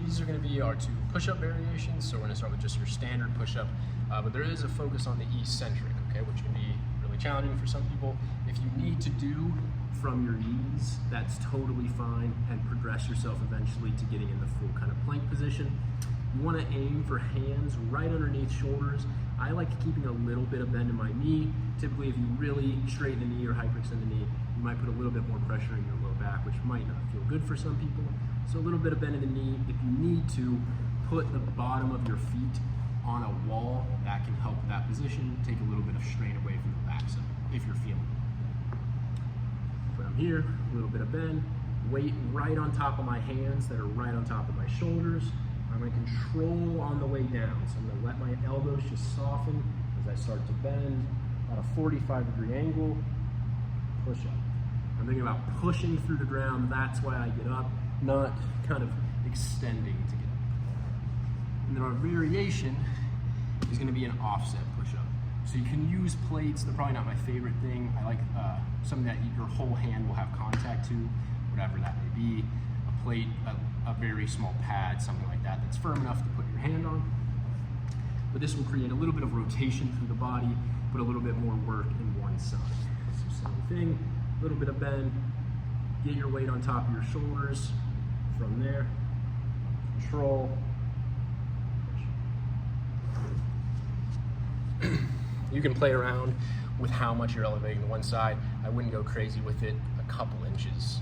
These are going to be our two push-up variations. So we're going to start with just your standard push-up, but there is a focus on the eccentric, okay, which can be really challenging for some people. If you need to do from your knees, that's totally fine, and progress yourself eventually to getting in the full kind of plank position. You want to aim for hands right underneath shoulders. I like keeping a little bit of bend in my knee. Typically, if you really straighten the knee or hyperextend the knee, you might put a little bit more pressure in your low back, which might not feel good for some people. So a little bit of bend in the knee. If you need to, put the bottom of your feet on a wall. That can help with that position. Take a little bit of strain away from the backside if you're feeling it. From here, a little bit of bend. Weight right on top of my hands that are right on top of my shoulders. I'm going to control on the way down. So I'm going to let my elbows just soften as I start to bend at a 45-degree angle. Push up. I'm thinking about pushing through the ground. That's why I get up, not kind of extending to get up. And then our variation is going to be an offset push-up. So you can use plates. They're probably not my favorite thing. I like something that your whole hand will have contact to, whatever that may be. A plate, a very small pad, something like that, that's firm enough to put your hand on. But this will create a little bit of rotation through the body, but a little bit more work in one side. So same thing, a little bit of bend, get your weight on top of your shoulders. From there, control. You can play around with how much you're elevating to one side. I wouldn't go crazy with it, a couple inches